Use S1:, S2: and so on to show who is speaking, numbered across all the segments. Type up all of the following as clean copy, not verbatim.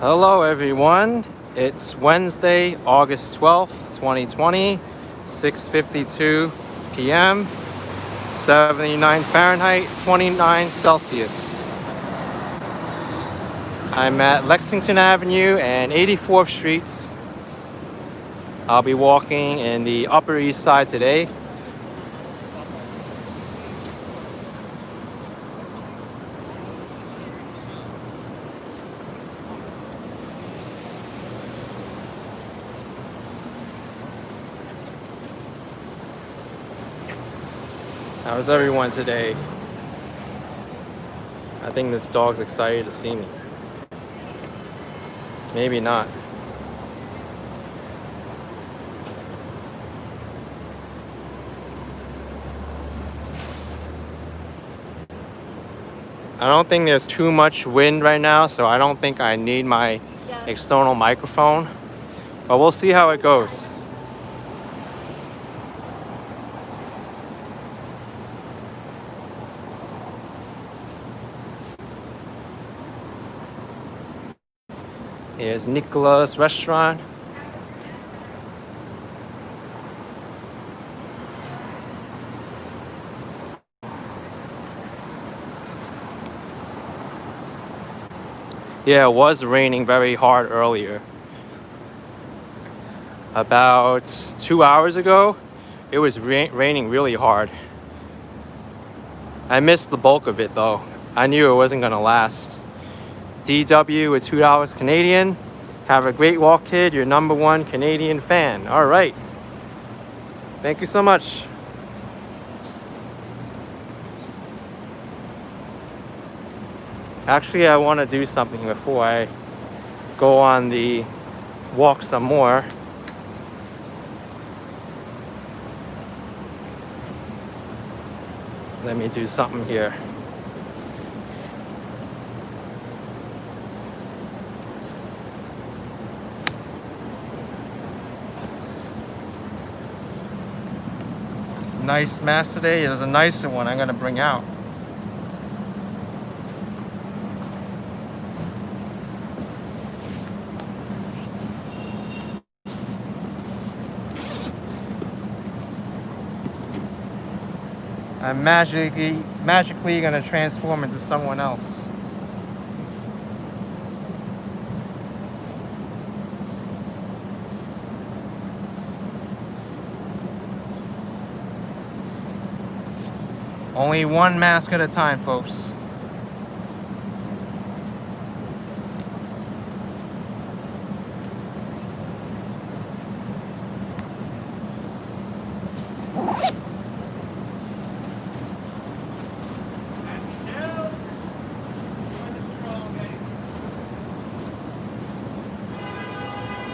S1: Hello everyone, it's Wednesday, August 12th, 2020, 6:52 p.m., 79 Fahrenheit, 29 Celsius. I'm at Lexington Avenue and 84th Street. I'll be walking in the Upper East Side today. How's everyone today? I think this dog's excited to see me. Maybe not. I don't think there's too much wind right now, so I don't think I need my external microphone. But we'll see how it goes. Here's Nicola's restaurant. Yeah, it was raining very hard earlier. About 2 hours ago, it was raining really hard. I missed the bulk of it though. I knew it wasn't gonna last. DW with $2 Canadian. Have a great walk, kid. Your #1 Canadian fan. All right. Thank you so much. Actually, I want to do something before I go on the walk some more. Let me do something here. Nice mask today. There's a nicer one I'm gonna bring out. I'm magically gonna transform into someone else. Only one mask at a time, folks.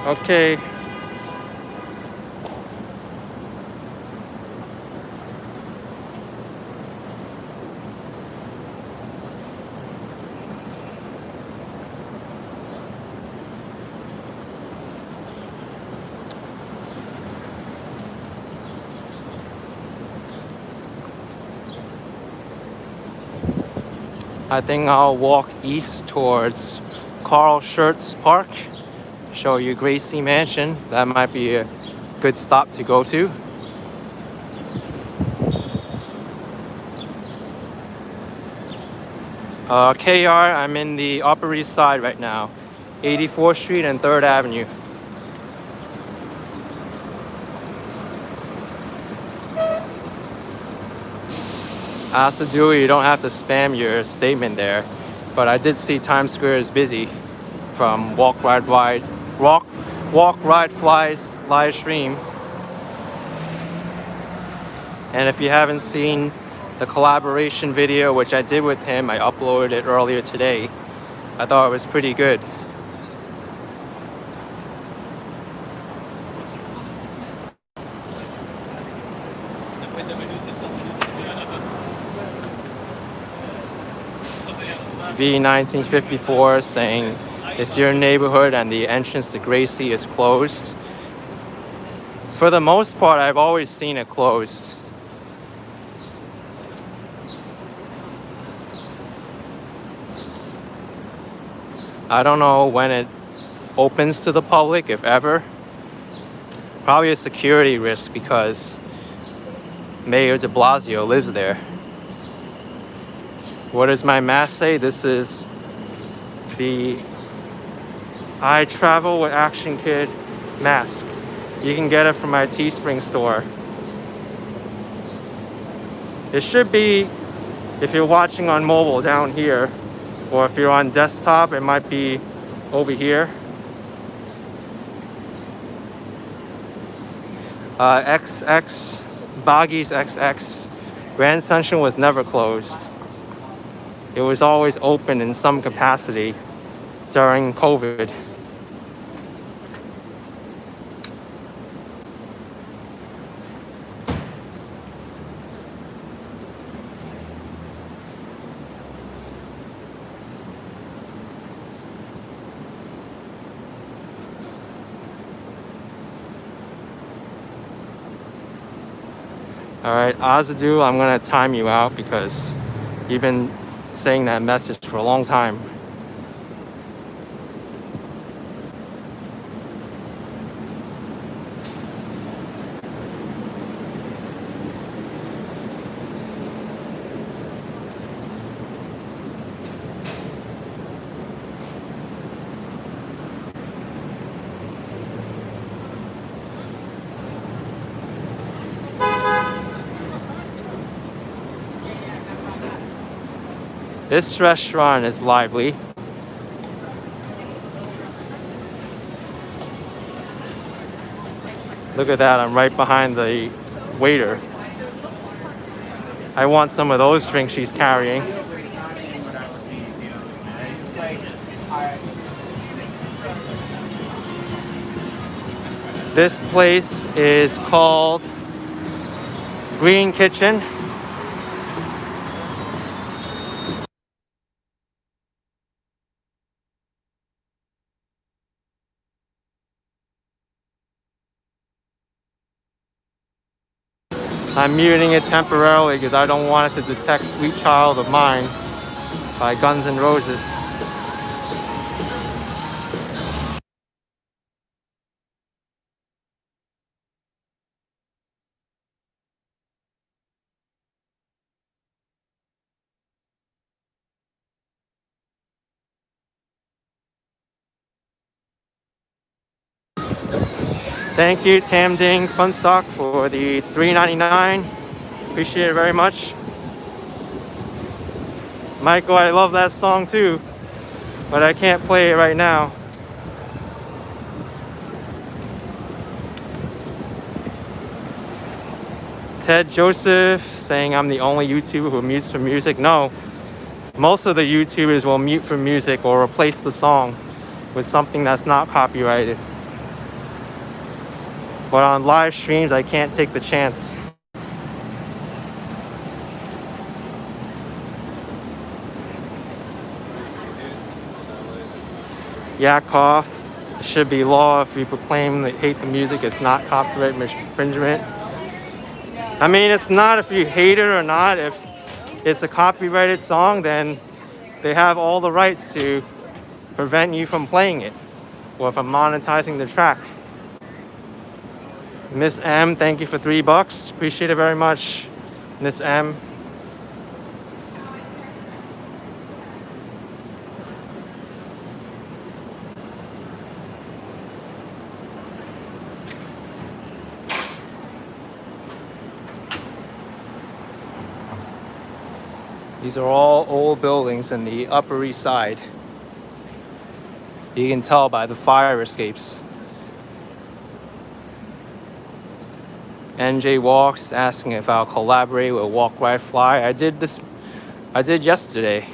S1: Okay. I think I'll walk east towards Schurz Park. Show you Gracie Mansion. That might be a good stop to go to. KR, I'm in the Upper East Side right now. 84th Street and 3rd Avenue. You don't have to spam your statement there. But I did see Times Square is busy from Walk, Ride, Fly's live stream. And if you haven't seen the collaboration video, which I did with him, I uploaded it earlier today. I thought it was pretty good. V1954 saying it's your neighborhood and the entrance to Gracie is closed. For the most part, I've always seen it closed. I don't know when it opens to the public, if ever. Probably a security risk because Mayor de Blasio lives there. What does my mask say? This is the I Travel with Action Kid mask. You can get it from my Teespring store. It should be, if you're watching on mobile, down here, or if you're on desktop, it might be over here. XX, Bodegas XX. Grand Central was never closed. It was always open in some capacity during COVID. All right, Azadu, I'm gonna time you out because you've been saying that message for a long time. This restaurant is lively. Look at that, I'm right behind the waiter. I want some of those drinks she's carrying. This place is called Green Kitchen. I'm muting it temporarily because I don't want it to detect Sweet Child of Mine by Guns N' Roses. Thank you, Tam Ding Funsock, for the $3.99. Appreciate it very much. Michael, I love that song too, but I can't play it right now. Ted Joseph saying I'm the only YouTuber who mutes for music. No, most of the YouTubers will mute for music or replace the song with something that's not copyrighted. But on live streams, I can't take the chance. Yakov, it should be law if you proclaim that hate the music, it's not copyright infringement. I mean, it's not if you hate it or not. If it's a copyrighted song, then they have all the rights to prevent you from playing it or from monetizing the track. Miss M, thank you for $3. Appreciate it very much, Miss M. These are all old buildings in the Upper East Side. You can tell by the fire escapes. NJ Walks asking if I'll collaborate with Walk Right Fly. I did yesterday.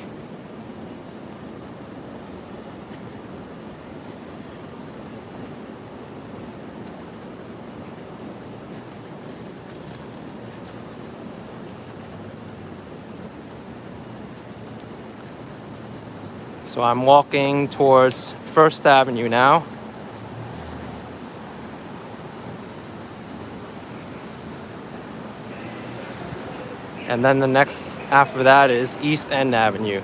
S1: So I'm walking towards First Avenue now. And then the next after that is East End Avenue.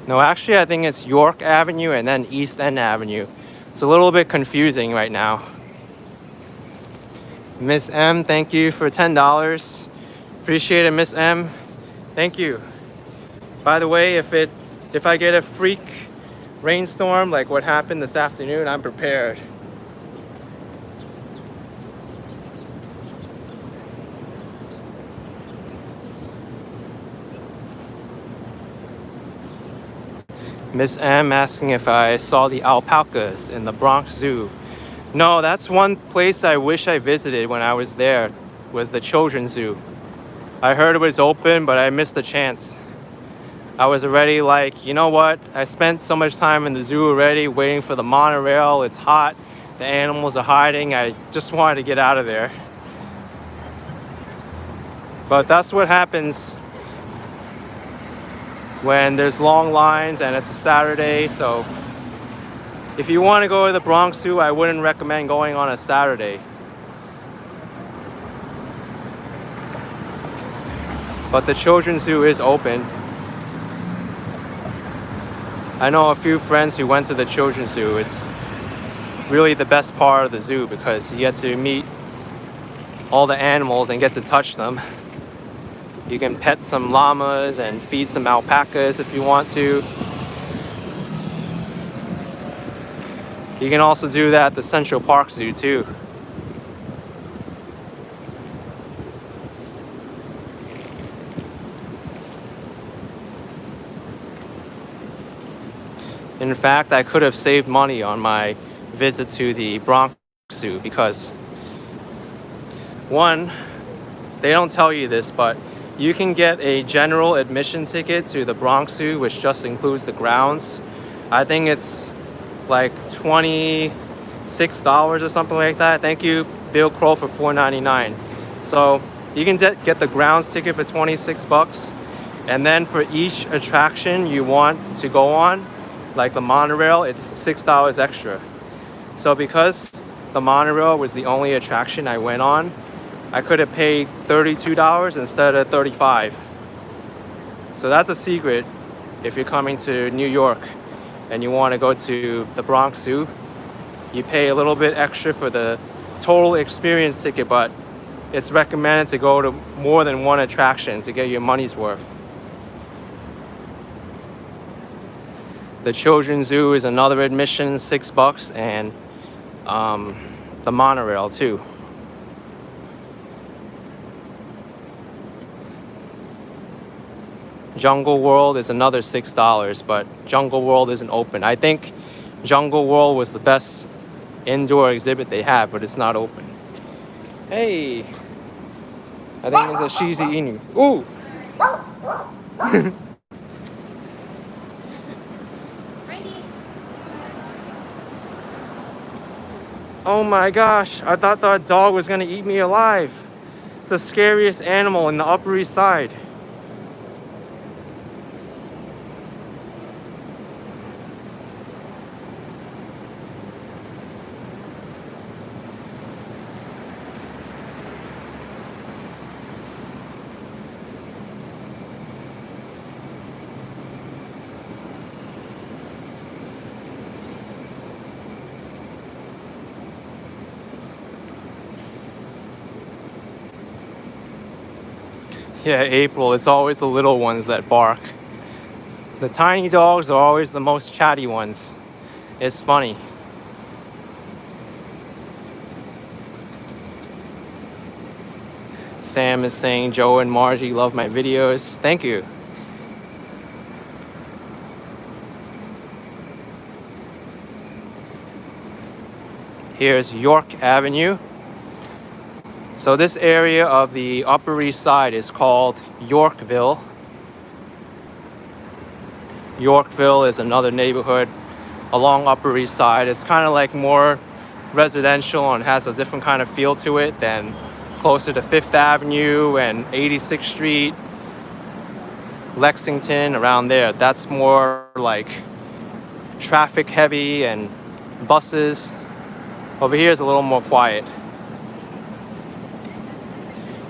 S1: No, actually, I think it's York Avenue and then East End Avenue. It's a little bit confusing right now. Miss M, thank you for $10. Appreciate it, Miss M. Thank you. By the way, if I get a freak rainstorm like what happened this afternoon, I'm prepared. Miss M asking if I saw the alpacas in the Bronx Zoo. No, that's one place I wish I visited when I was there, was the Children's Zoo. I heard it was open, but I missed the chance. I was already like, you know what? I spent so much time in the zoo already waiting for the monorail. It's hot. The animals are hiding. I just wanted to get out of there. But that's what happens when there's long lines and it's a Saturday. So if you want to go to the Bronx Zoo, I wouldn't recommend going on a Saturday. But the Children's Zoo is open. I know a few friends who went to the Children's Zoo. It's really the best part of the zoo because you get to meet all the animals and get to touch them. You can pet some llamas and feed some alpacas if you want to. You can also do that at the Central Park Zoo too. In fact, I could have saved money on my visit to the Bronx Zoo because, one, they don't tell you this, but you can get a general admission ticket to the Bronx Zoo, which just includes the grounds. I think it's like $26 or something like that. Thank you, Bill Crow, for $4.99. So you can get the grounds ticket for $26, and then for each attraction you want to go on, like the monorail, it's $6 extra. So because the monorail was the only attraction I went on, I could have paid $32 instead of $35. So that's a secret if you're coming to New York and you want to go to the Bronx Zoo. You pay a little bit extra for the total experience ticket, but it's recommended to go to more than one attraction to get your money's worth. The Children's Zoo is another admission, $6, and the monorail too. Jungle World is another $6, but Jungle World isn't open. I think Jungle World was the best indoor exhibit they have, but it's not open. Hey, I think it's a Shizu Inu. Ooh. Oh my gosh, I thought that dog was gonna eat me alive. It's the scariest animal in the Upper East Side. Yeah, April, it's always the little ones that bark. The tiny dogs are always the most chatty ones. It's funny. Sam is saying Joe and Margie love my videos. Thank you. Here's York Avenue. So this area of the Upper East Side is called Yorkville. Yorkville is another neighborhood along Upper East Side. It's kind of like more residential and has a different kind of feel to it than closer to Fifth Avenue and 86th Street, Lexington, around there. That's more like traffic heavy and buses. Over here is a little more quiet.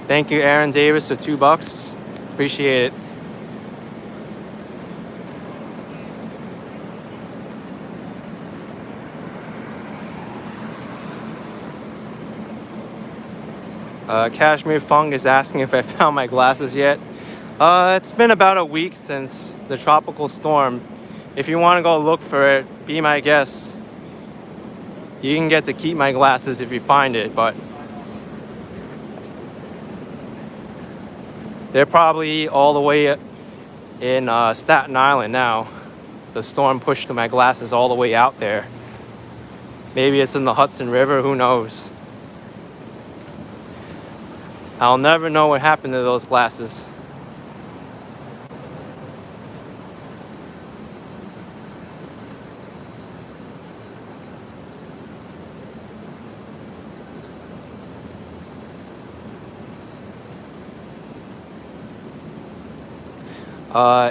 S1: Thank you, Aaron Davis, for $2. Appreciate it. Kashmir Fung is asking if I found my glasses yet. It's been about a week since the tropical storm. If you want to go look for it, be my guest. You can get to keep my glasses if you find it, but they're probably all the way in Staten Island now. The storm pushed my glasses all the way out there. Maybe it's in the Hudson River, who knows? I'll never know what happened to those glasses.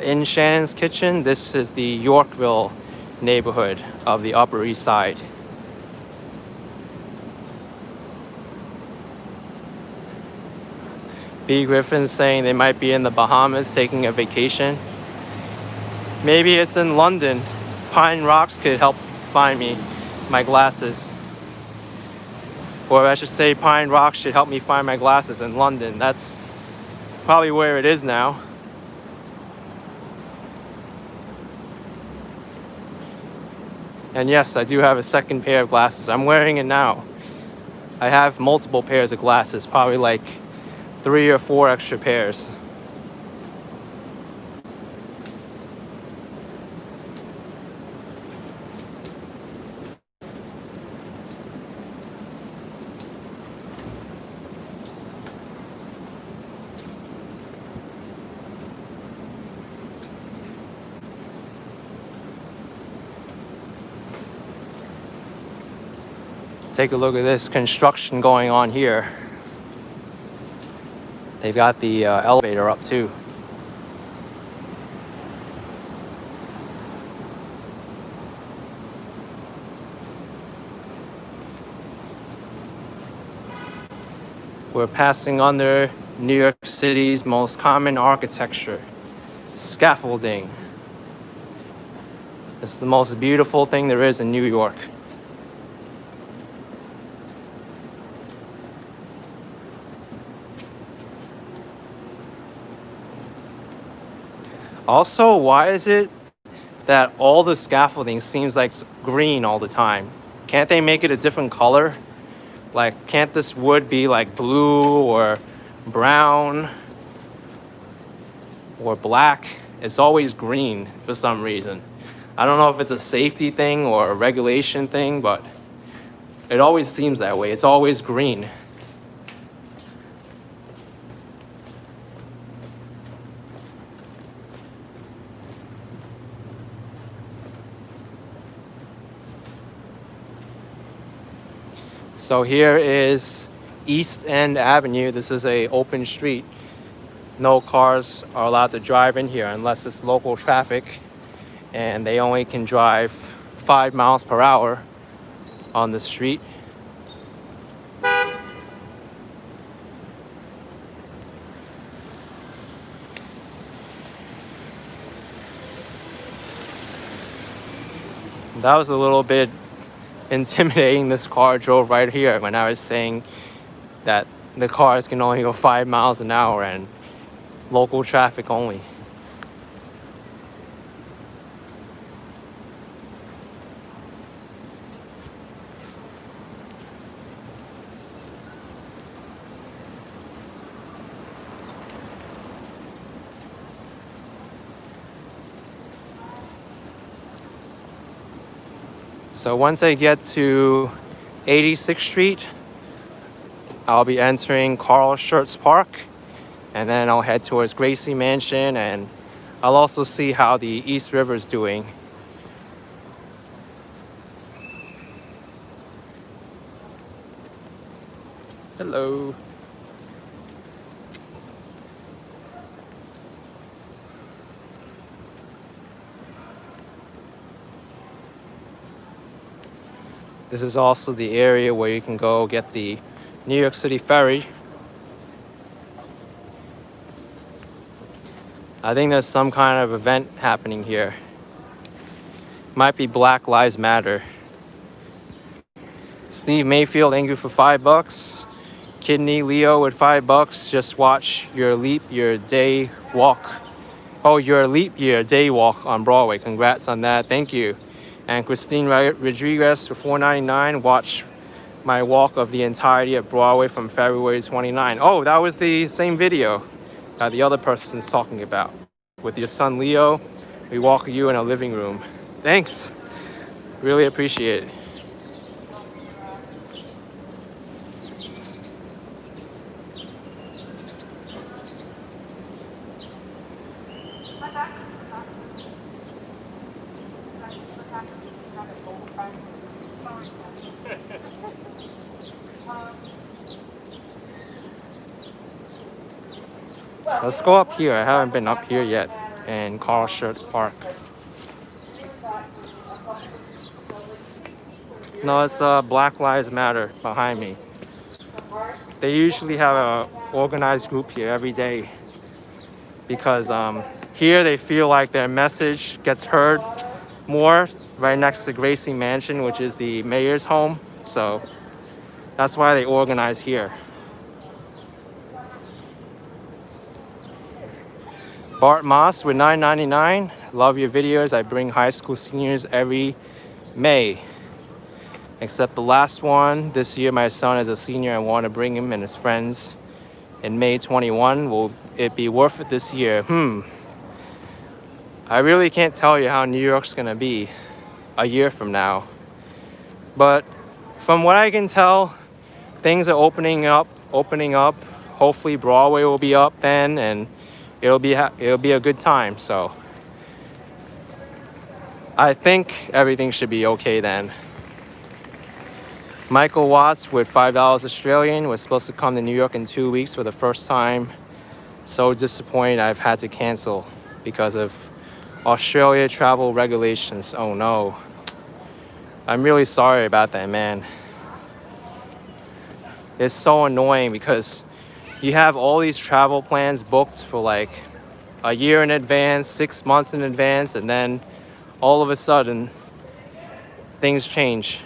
S1: In Shannon's Kitchen, this is the Yorkville neighborhood of the Upper East Side. B. Griffin's saying they might be in the Bahamas taking a vacation. Maybe it's in London. Pine Rocks could help find me my glasses. Or I should say Pine Rocks should help me find my glasses in London. That's probably where it is now. And yes, I do have a second pair of glasses. I'm wearing it now. I have multiple pairs of glasses, probably like 3 or 4 extra pairs. Take a look at this construction going on here. They've got the elevator up too. We're passing under New York City's most common architecture, scaffolding. It's the most beautiful thing there is in New York. Also, why is it that all the scaffolding seems like green all the time? Can't they make it a different color? Like, can't this wood be like blue or brown or black? It's always green for some reason. I don't know if it's a safety thing or a regulation thing, but it always seems that way. It's always green. So here is East End Avenue. This is a open street. No cars are allowed to drive in here unless it's local traffic, and they only can drive 5 miles per hour on the street. That was a little bit intimidating. This car drove right here when I was saying that the cars can only go 5 miles an hour and local traffic only. So once I get to 86th Street, I'll be entering Carl Schurz Park, and then I'll head towards Gracie Mansion, and I'll also see how the East River is doing. Hello. This is also the area where you can go get the New York City ferry. I think there's some kind of event happening here. Might be Black Lives Matter. Steve Mayfield, thank you for $5. Kidney Leo with $5. Just watch your leap year day walk. Oh, your leap year day walk on Broadway. Congrats on that. Thank you. And Christine Rodriguez for $4.99. Watch my walk of the entirety of Broadway from February 29. Oh, that was the same video that the other person's talking about. With your son Leo, we walk you in a living room. Thanks. Really appreciate it. Let's go up here. I haven't been up here yet in Schurz Park. No, it's Black Lives Matter behind me. They usually have a organized group here every day because here they feel like their message gets heard more right next to Gracie Mansion, which is the mayor's home. So that's why they organize here. Bart Moss with $9.99. Love your videos. I bring high school seniors every May. Except the last one. This year my son is a senior. I want to bring him and his friends in May 21. Will it be worth it this year? I really can't tell you how New York's gonna be a year from now. But from what I can tell, things are opening up. Hopefully Broadway will be up then, and it'll be a good time. So I think everything should be okay then. Michael Watts with $5 Australian was supposed to come to New York in 2 weeks for the first time. So disappointed I've had to cancel because of Australia travel regulations. Oh no. I'm really sorry about that, man. It's so annoying because you have all these travel plans booked for like a year in advance, 6 months in advance, and then all of a sudden things change.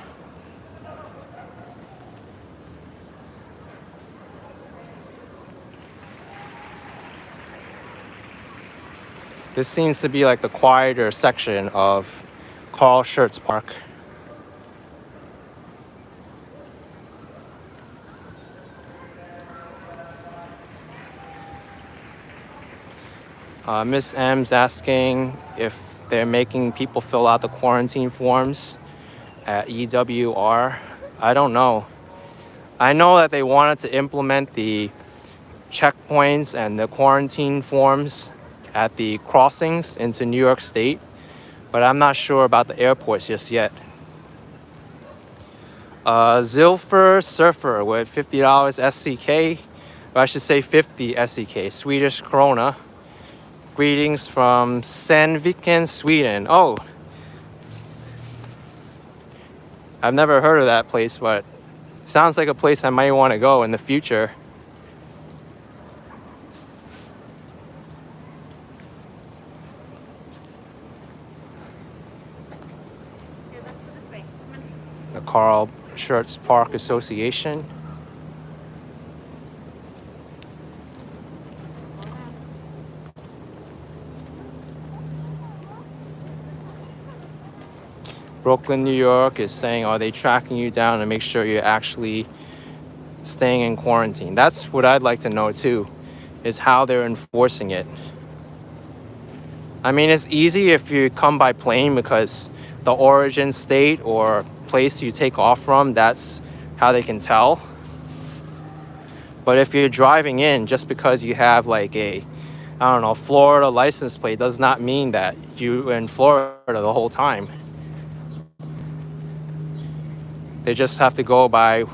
S1: This seems to be like the quieter section of Schurz Park. Miss M's asking if they're making people fill out the quarantine forms at EWR. I don't know. I know that they wanted to implement the checkpoints and the quarantine forms at the crossings into New York State, but I'm not sure about the airports just yet. Zilfer Surfer with $50 SEK, or I should say 50 SEK, Swedish krona. Greetings from Sandviken, Sweden. Oh, I've never heard of that place, but sounds like a place I might want to go in the future. The Schurz Park Association. Brooklyn, New York is saying, are they tracking you down to make sure you're actually staying in quarantine? That's what I'd like to know too, is how they're enforcing it. I mean, it's easy if you come by plane because the origin state or place you take off from, that's how they can tell. But if you're driving in just because you have like a, I don't know, Florida license plate does not mean that you're in Florida the whole time. They just have to go by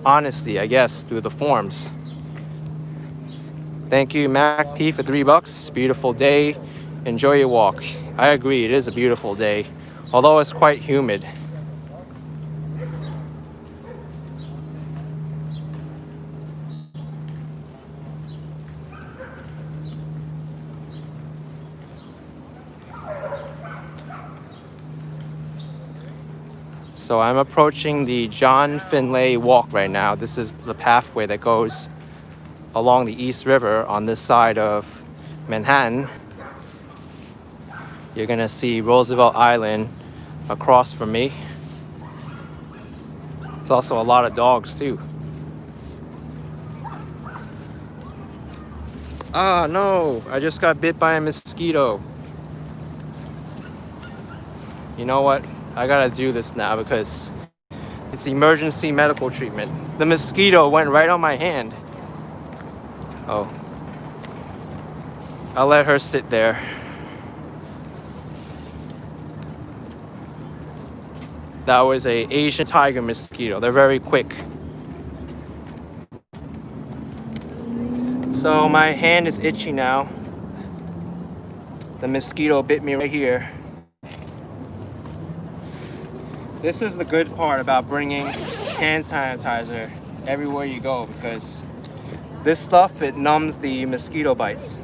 S1: honesty, I guess, through the forms. Thank you, Mac P, for $3. Beautiful day. Enjoy your walk. I agree, it is a beautiful day, although it's quite humid. So I'm approaching the John Finlay Walk right now. This is the pathway that goes along the East River on this side of Manhattan. You're gonna see Roosevelt Island across from me. There's also a lot of dogs too. Ah, no, I just got bit by a mosquito. You know what? I gotta do this now because it's emergency medical treatment. The mosquito went right on my hand. Oh. I'll let her sit there. That was a Asian tiger mosquito. They're very quick. So my hand is itchy now. The mosquito bit me right here. This is the good part about bringing hand sanitizer everywhere you go, because this stuff, it numbs the mosquito bites.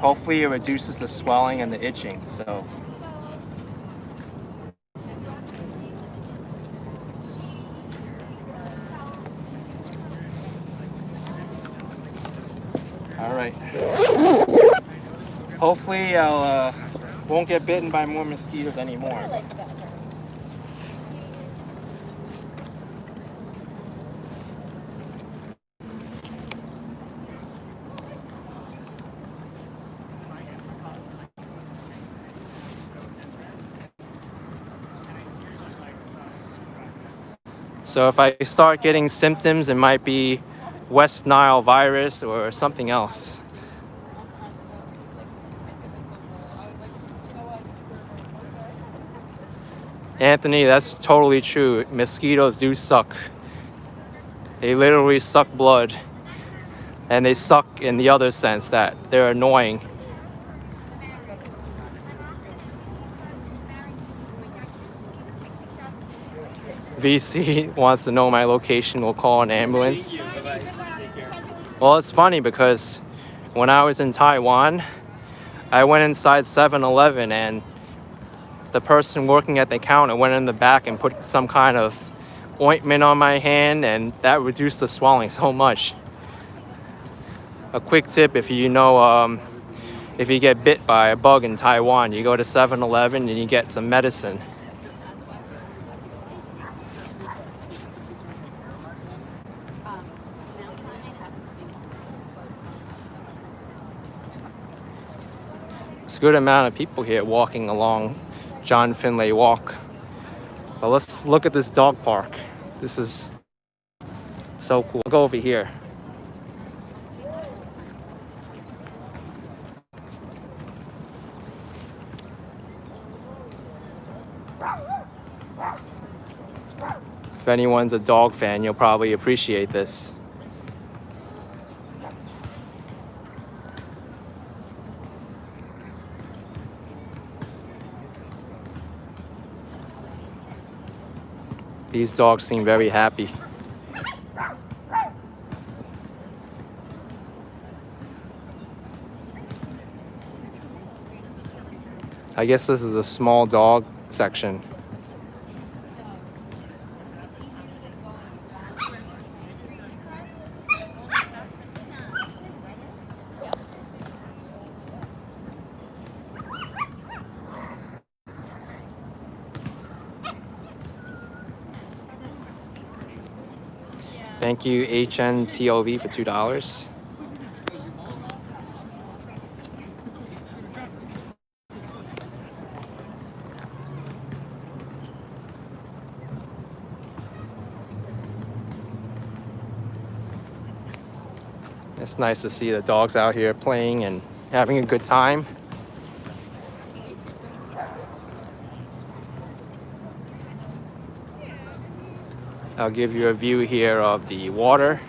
S1: Hopefully it reduces the swelling and the itching, so. All right. Hopefully I'll won't get bitten by more mosquitoes anymore. So if I start getting symptoms, it might be West Nile virus or something else. Anthony, that's totally true. Mosquitoes do suck. They literally suck blood. And they suck in the other sense that they're annoying. VC wants to know my location. We'll call an ambulance. Well, it's funny because when I was in Taiwan, I went inside 7-Eleven and the person working at the counter went in the back and put some kind of ointment on my hand, and that reduced the swelling so much. A quick tip, if you know, if you get bit by a bug in Taiwan, you go to 7-Eleven and you get some medicine. There's a good amount of people here walking along John Finlay Walk. But let's look at this dog park. This is so cool. I'll go over here. If anyone's a dog fan, you'll probably appreciate this. These dogs seem very happy. I guess this is a small dog section. Thank you, HNTOV, for $2. It's nice to see the dogs out here playing and having a good time. I'll give you a view here of the water.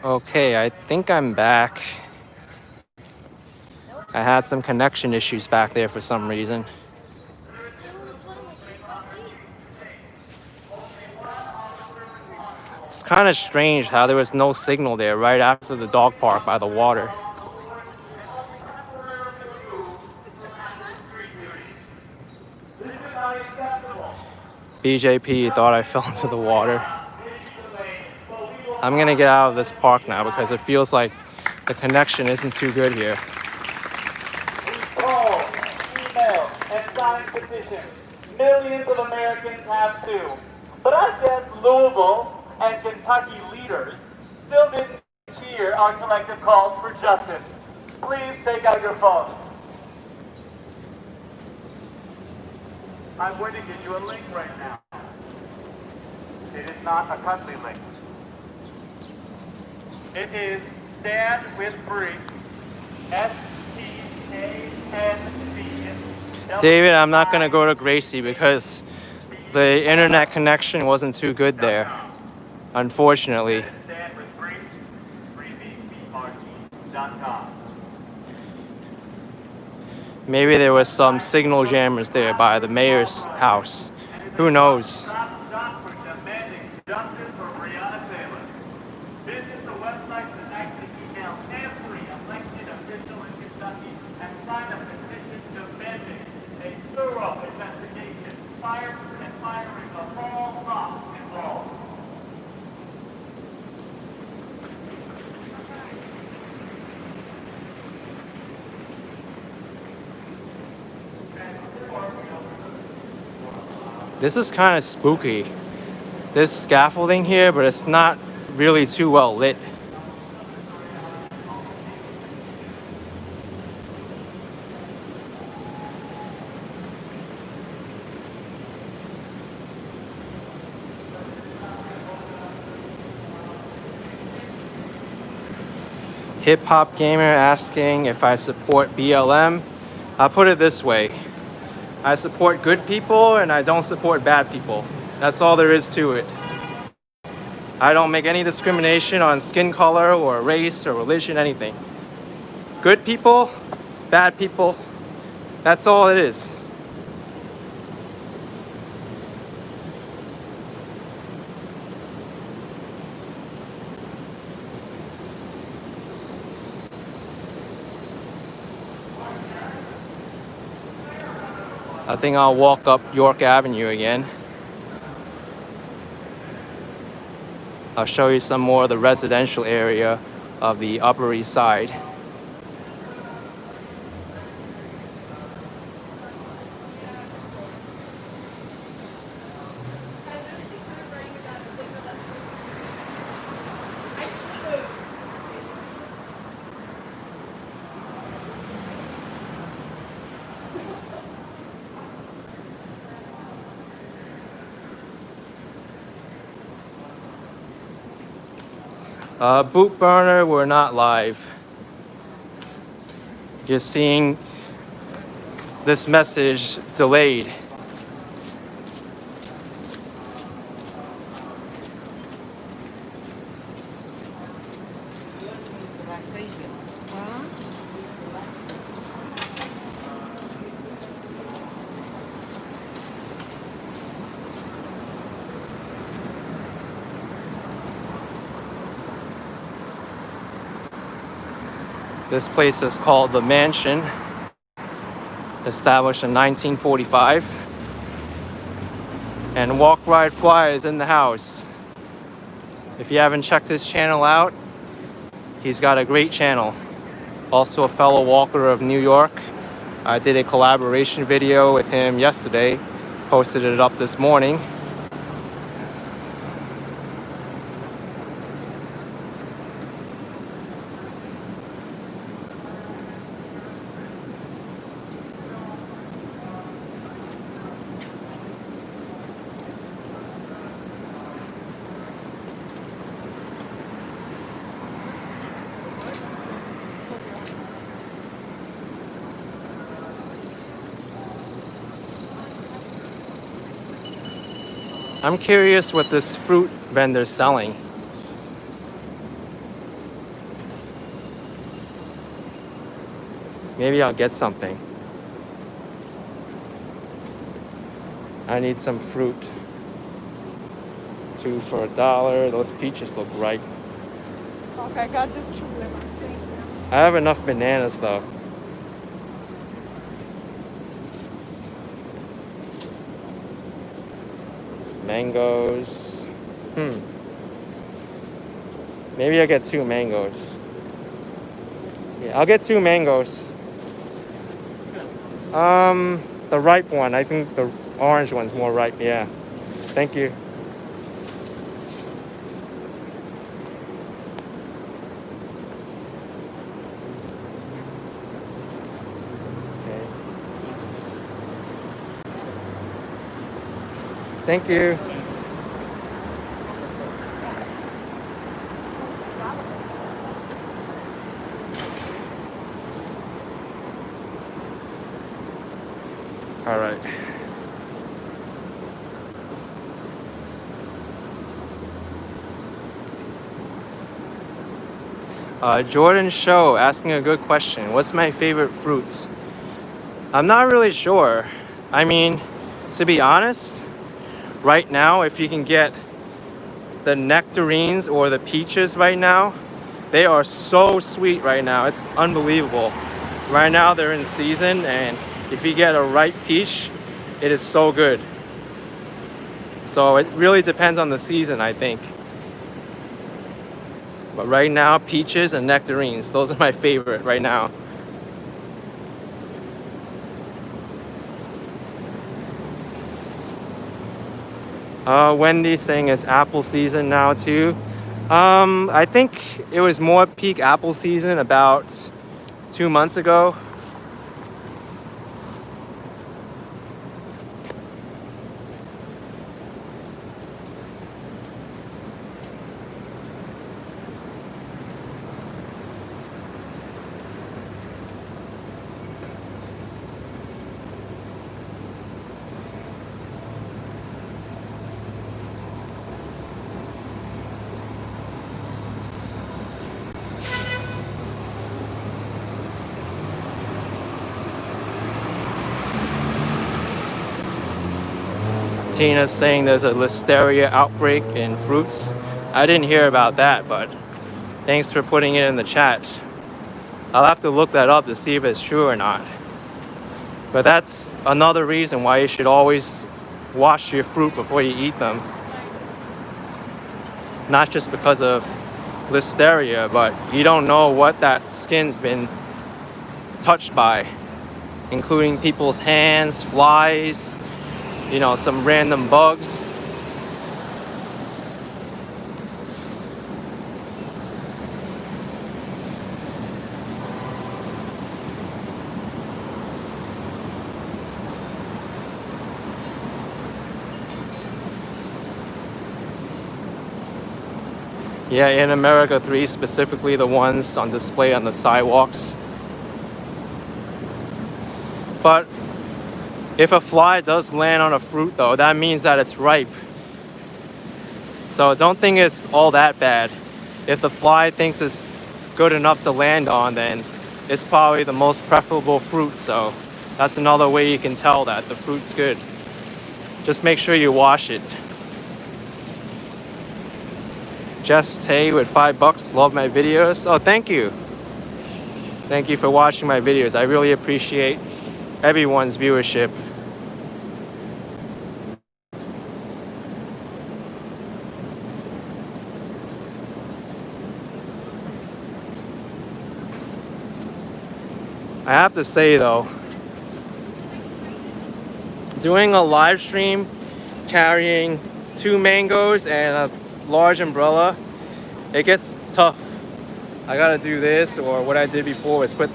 S1: Okay, I think I'm back. I had some connection issues back there for some reason. It's kind of strange how there was no signal there right after the dog park by the water. BJP thought I fell into the water. I'm gonna get out of this park now because it feels like the connection isn't too good here.
S2: Call, email, and sign petitions. Millions of Americans have too. But I guess Louisville and Kentucky leaders still didn't hear our collective calls for justice. Please take out your phones. I'm going to give you a link right now. It is not a country link. It is Stand with Free. STAND.
S1: David, I'm not gonna go to Gracie because the internet connection wasn't too good there, unfortunately.
S2: Stand with Free. FreeBRT.com.
S1: Maybe there was some signal jammers there by the mayor's house. Who knows?
S2: Stop for demanding justice for Breonna Taylor. Visit the website tonight to email every elected official in Kentucky and sign a petition demanding a thorough investigation, firing of all cops involved.
S1: This is kind of spooky. There's scaffolding here, but it's not really too well lit. Hip Hop Gamer asking if I support BLM. I'll put it this way. I support good people and I don't support bad people. That's all there is to it. I don't make any discrimination on skin color or race or religion, anything. Good people, bad people, that's all it is. I think I'll walk up York Avenue again. I'll show you some more of the residential area of the Upper East Side. Boot burner, we're not live. You're seeing this message delayed. This place is called The Mansion, established in 1945. And Walk, Ride, Fly is in the house. If you haven't checked his channel out, he's got a great channel. Also a fellow walker of New York. I did a collaboration video with him yesterday, posted it up this morning. I'm curious what this fruit vendor's selling. Maybe I'll get something. I need some fruit. 2 for $1. Those peaches look ripe.
S3: Okay, got just two lemons. Thank you.
S1: I have enough bananas though. Mangoes. Maybe I'll get 2 mangoes. Yeah, I'll get 2 mangoes. The ripe one. I think the orange one's more ripe. Yeah. Thank you. Okay. Thank you. All right. Jordan Show asking a good question. What's my favorite fruits? I'm not really sure. I mean, to be honest, right now, if you can get the nectarines or the peaches right now, they are so sweet right now. It's unbelievable. Right now, they're in season, and if you get a ripe peach, it is so good. So it really depends on the season, I think. But right now, peaches and nectarines, those are my favorite right now. Wendy's saying it's apple season now too. I think it was more peak apple season about 2 months ago. Tina's saying there's a listeria outbreak in fruits. I didn't hear about that, but thanks for putting it in the chat. I'll have to look that up to see if it's true or not. But that's another reason why you should always wash your fruit before you eat them. Not just because of listeria, but you don't know what that skin's been touched by, including people's hands, flies, you know, some random bugs. Yeah, in America 3, specifically the ones on display on the sidewalks. But if a fly does land on a fruit though, that means that it's ripe. So don't think it's all that bad. If the fly thinks it's good enough to land on, then it's probably the most preferable fruit. So that's another way you can tell that the fruit's good. Just make sure you wash it. Jess Tay with $5. Love my videos. Oh, thank you. Thank you for watching my videos. I really appreciate everyone's viewership. I have to say though, doing a live stream carrying 2 mangoes and a large umbrella, it gets tough. I gotta do this, or what I did before was put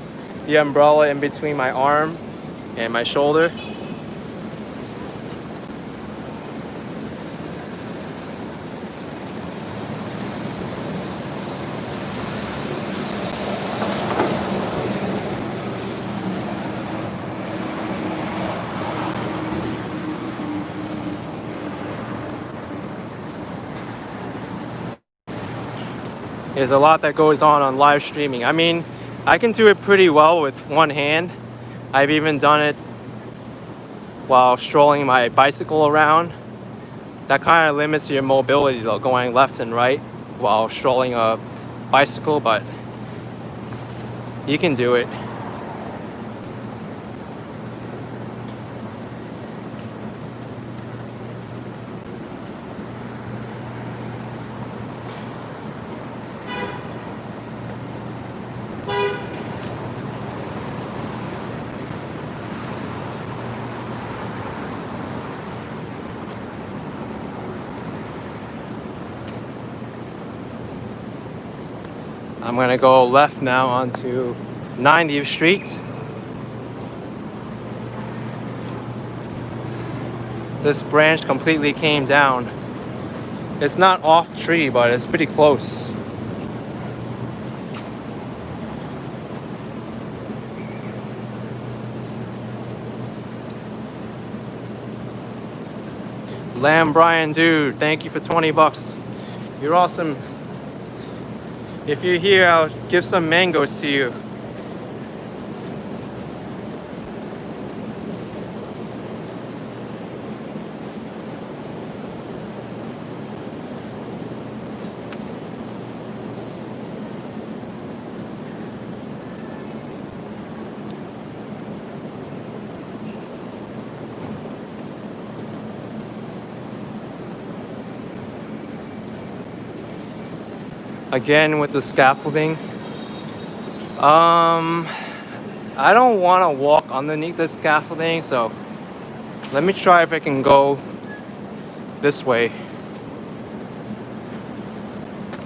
S1: the umbrella in between my arm and my shoulder. There's a lot that goes on live streaming. I mean, I can do it pretty well with one hand. I've even done it while strolling my bicycle around. That kind of limits your mobility though, going left and right while strolling a bicycle, but you can do it. I'm gonna go left now onto 90th Street. This branch completely came down. It's not off tree, but it's pretty close. Lamb Brian, dude, thank you for 20 bucks. You're awesome. If you're here, I'll give some mangoes to you. Again with the scaffolding. I don't want to walk underneath the scaffolding, so let me try if I can go this way.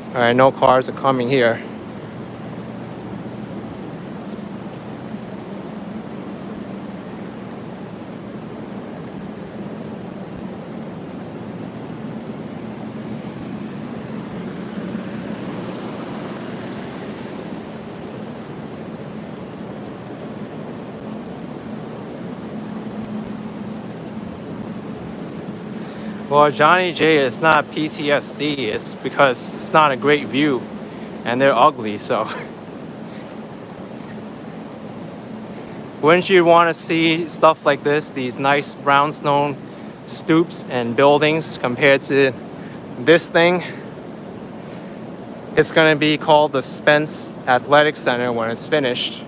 S1: All right, no cars are coming here. Well, Johnny J, it's not PTSD, it's because it's not a great view and they're ugly, so. Wouldn't you want to see stuff like this, these nice brownstone stoops and buildings compared to this thing? It's going to be called the Spence Athletic Center when it's finished.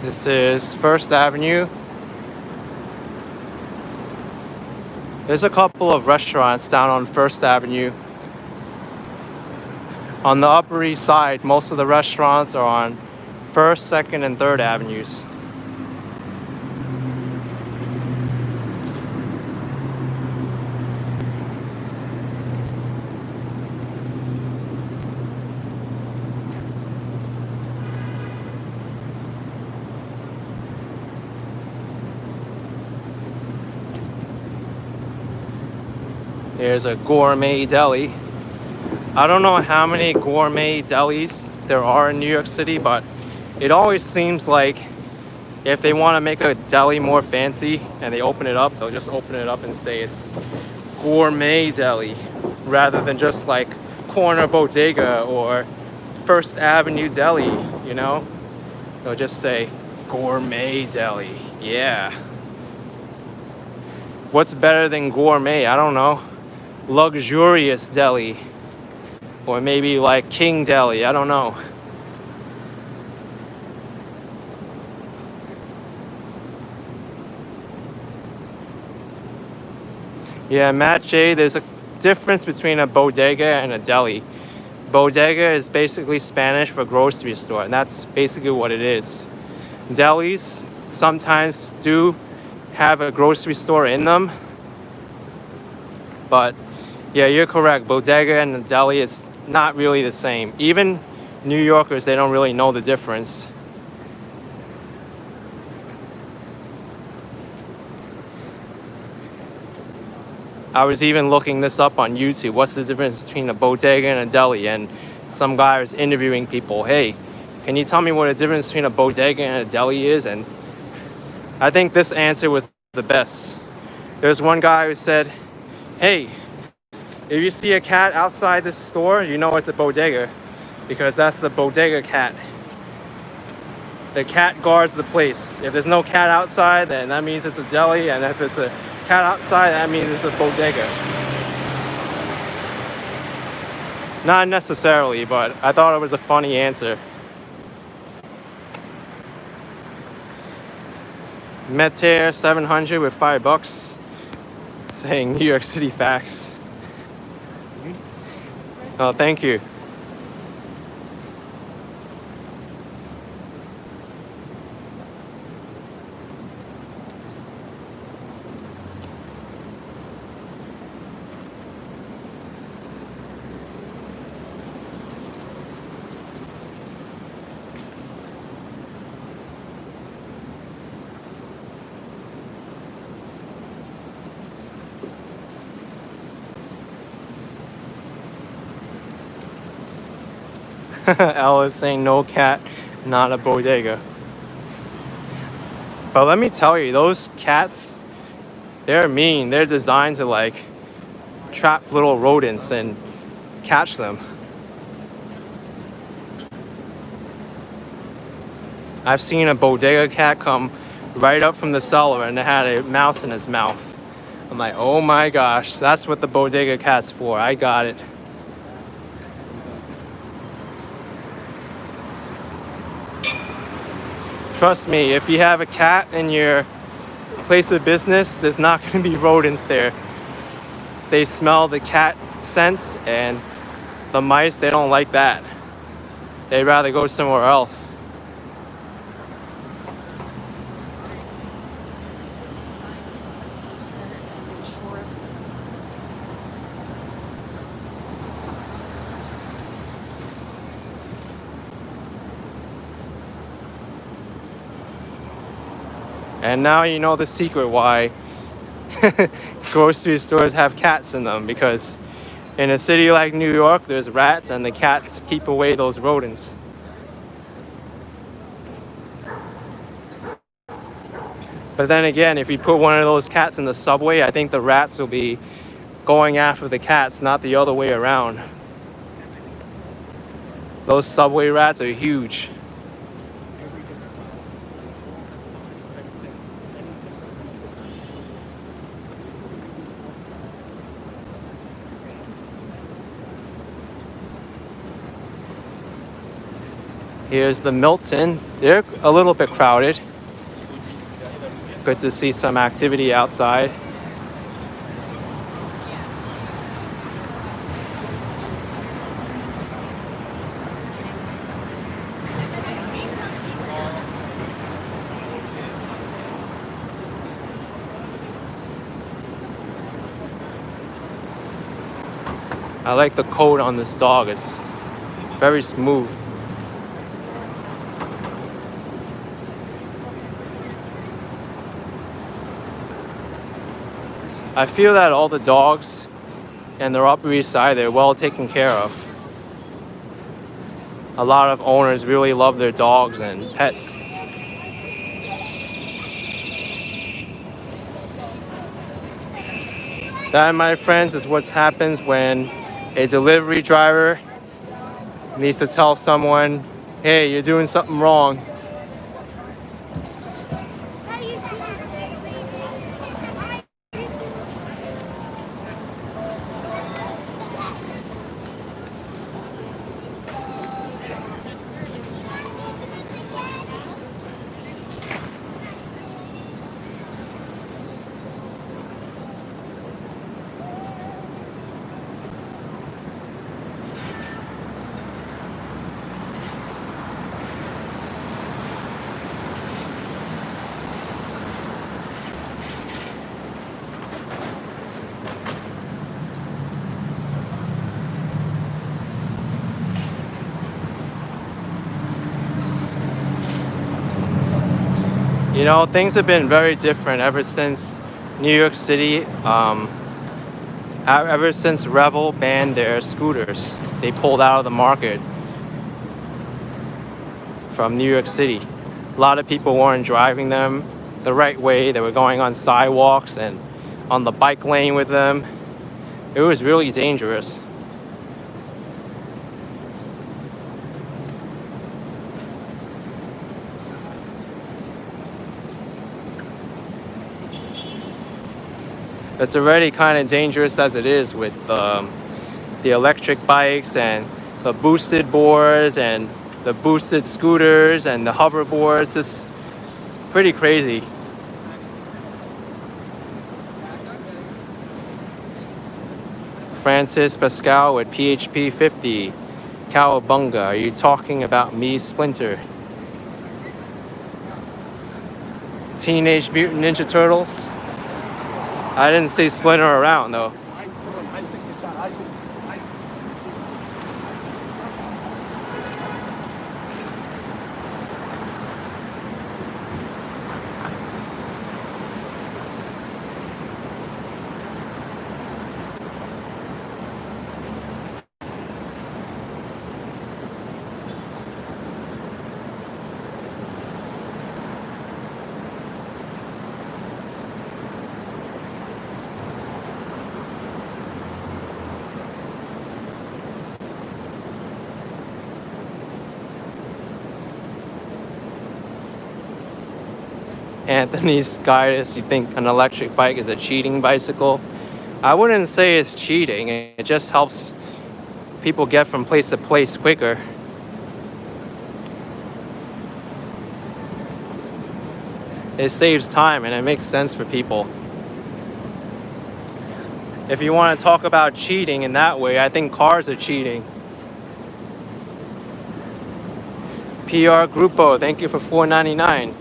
S1: This is First Avenue. There's a couple of restaurants down on First Avenue. On the Upper East Side, most of the restaurants are on First, Second, and Third Avenues. Here's a gourmet deli. I don't know how many gourmet delis there are in New York City, but it always seems like if they want to make a deli more fancy and they open it up, they'll just open it up and say it's gourmet deli rather than just like corner bodega or First Avenue deli, you know? They'll just say gourmet deli. Yeah. What's better than gourmet? I don't know. Luxurious deli, or maybe like King Deli, I don't know. Yeah, Matt J, there's a difference between a bodega and a deli. Bodega is basically Spanish for grocery store, and that's basically what it is. Delis sometimes do have a grocery store in them, but yeah, you're correct. Bodega and a deli is not really the same. Even New Yorkers, they don't really know the difference. I was even looking this up on YouTube. What's the difference between a bodega and a deli? And some guy was interviewing people. Hey, can you tell me what the difference between a bodega and a deli is? And I think this answer was the best. There's one guy who said, hey, if you see a cat outside this store, you know it's a bodega, because that's the bodega cat. The cat guards the place. If there's no cat outside, then that means it's a deli, and if it's a cat outside, that means it's a bodega. Not necessarily, but I thought it was a funny answer. Metair 700 with $5, saying New York City facts. Oh, thank you. Ella is saying no cat, not a bodega. But let me tell you, those cats, they're mean. They're designed to like trap little rodents and catch them. I've seen a bodega cat come right up from the cellar and it had a mouse in its mouth. I'm like, oh my gosh, that's what the bodega cat's for. I got it. Trust me, if you have a cat in your place of business, there's not going to be rodents there. They smell the cat scent, and the mice, they don't like that. They'd rather go somewhere else. And now you know the secret why grocery stores have cats in them, because in a city like New York, there's rats and the cats keep away those rodents. But then again, if you put one of those cats in the subway, I think the rats will be going after the cats, not the other way around. Those subway rats are huge. Here's the Milton. They're a little bit crowded. Good to see some activity outside. I like the coat on this dog. It's very smooth. I feel that all the dogs in the Upper East Side, they're well taken care of. A lot of owners really love their dogs and pets. That, my friends, is what happens when a delivery driver needs to tell someone, hey, you're doing something wrong. You know, things have been very different ever since New York City, ever since Revel banned their scooters. They pulled out of the market from New York City. A lot of people weren't driving them the right way. They were going on sidewalks and on the bike lane with them. It was really dangerous. It's already kind of dangerous as it is with the electric bikes and the boosted boards and the boosted scooters and the hoverboards. It's pretty crazy. Francis Pascal with PHP 50. Cowabunga, are you talking about me, Splinter? Teenage Mutant Ninja Turtles? I didn't see Splinter around though. Anthony's Skyus, you think an electric bike is a cheating bicycle? I wouldn't say it's cheating. It just helps people get from place to place quicker. It saves time and it makes sense for people. If you want to talk about cheating in that way, I think cars are cheating. PR Grupo, thank you for $4.99.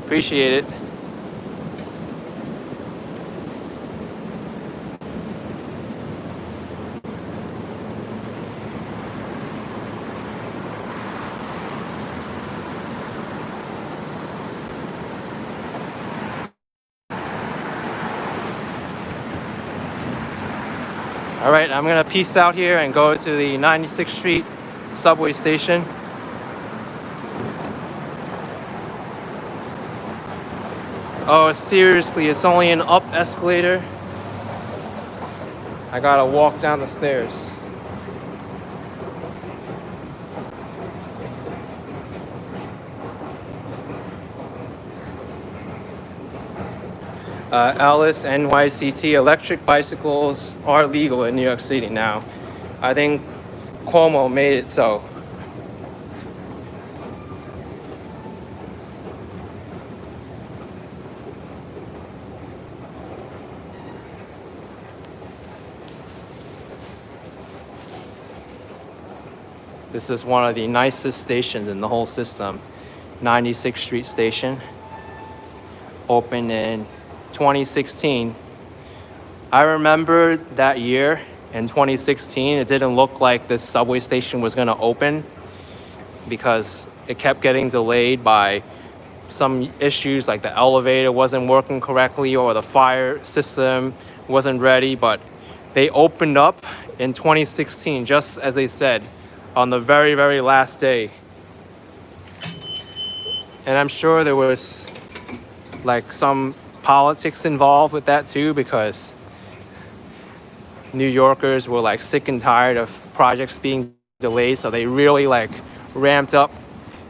S1: Appreciate it. All right, I'm gonna peace out here and go to the 96th Street subway station. Oh, seriously, it's only an up escalator. I gotta walk down the stairs. Alice, NYCT, electric bicycles are legal in New York City now. I think Cuomo made it so. This is one of the nicest stations in the whole system. 96th Street Station. Opened in 2016. I remember that year in 2016, it didn't look like this subway station was gonna open because it kept getting delayed by some issues like the elevator wasn't working correctly or the fire system wasn't ready, but they opened up in 2016, just as they said, on the very, very last day. And I'm sure there was like some politics involved with that too, because New Yorkers were like sick and tired of projects being delayed, so they really like ramped up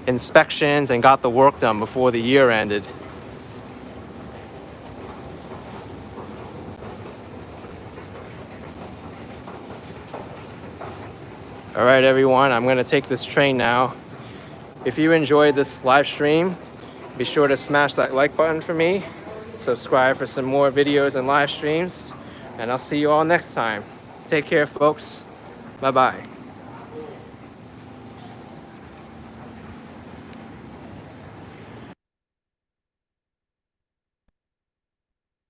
S1: inspections and got the work done before the year ended. All right, everyone, I'm gonna take this train now. If you enjoyed this live stream, be sure to smash that like button for me, subscribe for some more videos and live streams, and I'll see you all next time. Take care, folks. Bye-bye.